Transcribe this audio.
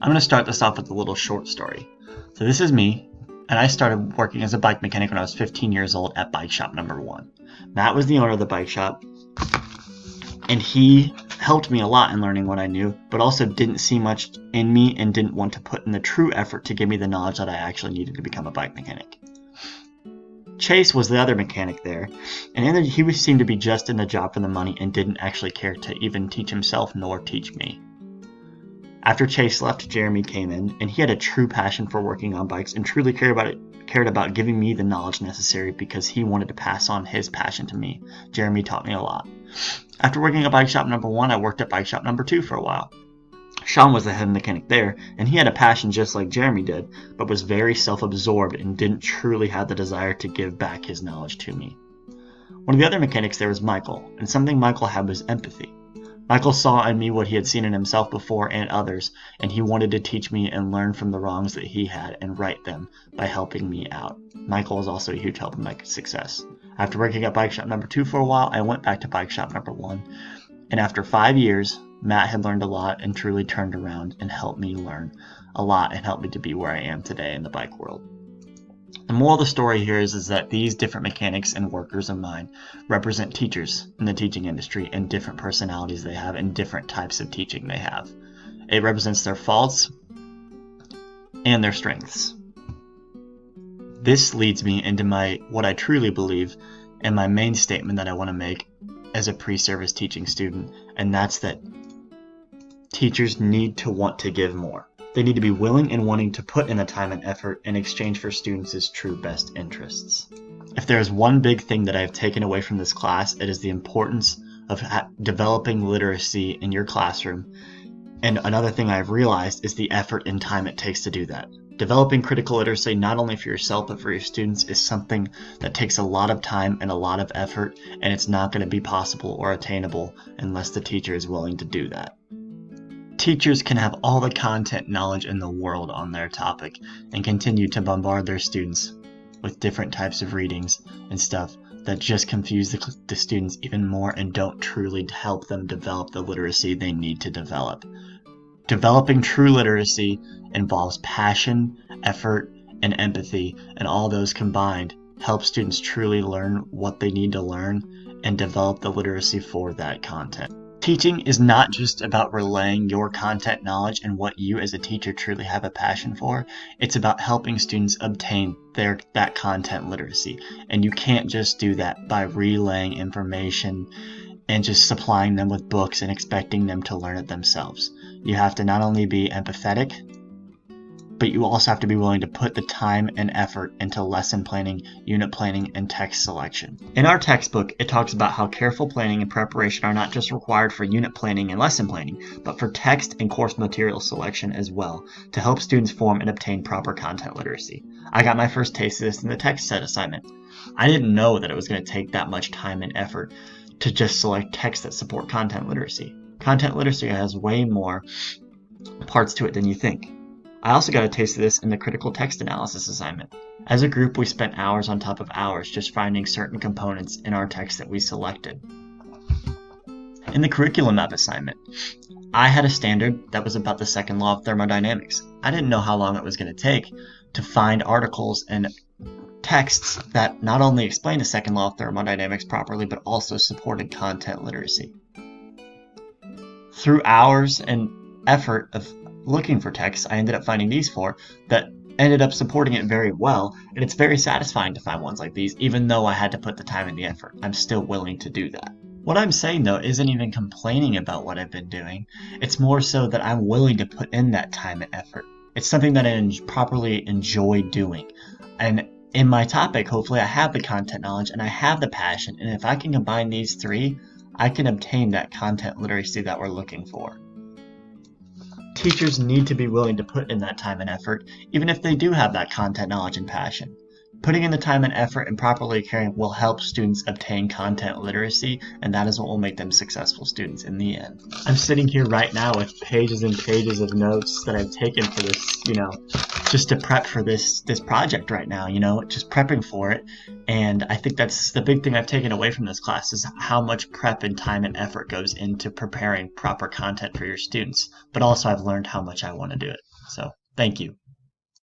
I'm going to start this off with a little short story. So this is me, and I started working as a bike mechanic when I was 15 years old at Bike Shop Number 1. Matt was the owner of the bike shop, and he helped me a lot in learning what I knew, but also didn't see much in me and didn't want to put in the true effort to give me the knowledge that I actually needed to become a bike mechanic. Chase was the other mechanic there, and he seemed to be just in the job for the money and didn't actually care to even teach himself nor teach me. After Chase left, Jeremy came in, and he had a true passion for working on bikes and truly cared about giving me the knowledge necessary because he wanted to pass on his passion to me. Jeremy taught me a lot. After working at Bike Shop Number 1, I worked at Bike Shop Number 2 for a while. Sean was the head mechanic there, and he had a passion just like Jeremy did, but was very self-absorbed and didn't truly have the desire to give back his knowledge to me. One of the other mechanics there was Michael, and something Michael had was empathy. Michael saw in me what he had seen in himself before and others, and he wanted to teach me and learn from the wrongs that he had and right them by helping me out. Michael was also a huge help in my success. After working at Bike Shop Number 2 for a while, I went back to Bike Shop Number 1, and after 5 years, Matt had learned a lot and truly turned around and helped me learn a lot and helped me to be where I am today in the bike world. The moral of the story here is that these different mechanics and workers of mine represent teachers in the teaching industry and different personalities they have and different types of teaching they have. It represents their faults and their strengths. This leads me into what I truly believe and my main statement that I want to make as a pre-service teaching student, and that's that teachers need to want to give more. They need to be willing and wanting to put in the time and effort in exchange for students' true best interests. If there is one big thing that I have taken away from this class, it is the importance of developing literacy in your classroom. And another thing I've realized is the effort and time it takes to do that. Developing critical literacy not only for yourself but for your students is something that takes a lot of time and a lot of effort, and it's not going to be possible or attainable unless the teacher is willing to do that. Teachers can have all the content knowledge in the world on their topic and continue to bombard their students with different types of readings and stuff that just confuse the students even more and don't truly help them develop the literacy they need to develop. Developing true literacy involves passion, effort, and empathy, and all those combined help students truly learn what they need to learn and develop the literacy for that content. Teaching is not just about relaying your content knowledge and what you as a teacher truly have a passion for. It's about helping students obtain that content literacy. And you can't just do that by relaying information and just supplying them with books and expecting them to learn it themselves. You have to not only be empathetic, but you also have to be willing to put the time and effort into lesson planning, unit planning, and text selection. In our textbook, it talks about how careful planning and preparation are not just required for unit planning and lesson planning, but for text and course material selection as well, to help students form and obtain proper content literacy. I got my first taste of this in the text set assignment. I didn't know that it was going to take that much time and effort to just select texts that support content literacy. Content literacy has way more parts to it than you think. I also got a taste of this in the critical text analysis assignment. As a group, we spent hours on top of hours just finding certain components in our text that we selected. In the curriculum map assignment, I had a standard that was about the second law of thermodynamics. I didn't know how long it was going to take to find articles and texts that not only explain the second law of thermodynamics properly, but also supported content literacy. Through hours and effort of looking for texts, I ended up finding these four that ended up supporting it very well, and it's very satisfying to find ones like these, even though I had to put the time and the effort. I'm still willing to do that. What I'm saying, though, isn't even complaining about what I've been doing. It's more so that I'm willing to put in that time and effort. It's something that I properly enjoy doing. And in my topic, hopefully I have the content knowledge and I have the passion, and if I can combine these three, I can obtain that content literacy that we're looking for. Teachers need to be willing to put in that time and effort, even if they do have that content knowledge and passion. Putting in the time and effort and properly caring will help students obtain content literacy, and that is what will make them successful students in the end. I'm sitting here right now with pages and pages of notes that I've taken for this, just to prep for this project right now, just prepping for it. And I think that's the big thing I've taken away from this class is how much prep and time and effort goes into preparing proper content for your students. But also I've learned how much I want to do it. So thank you.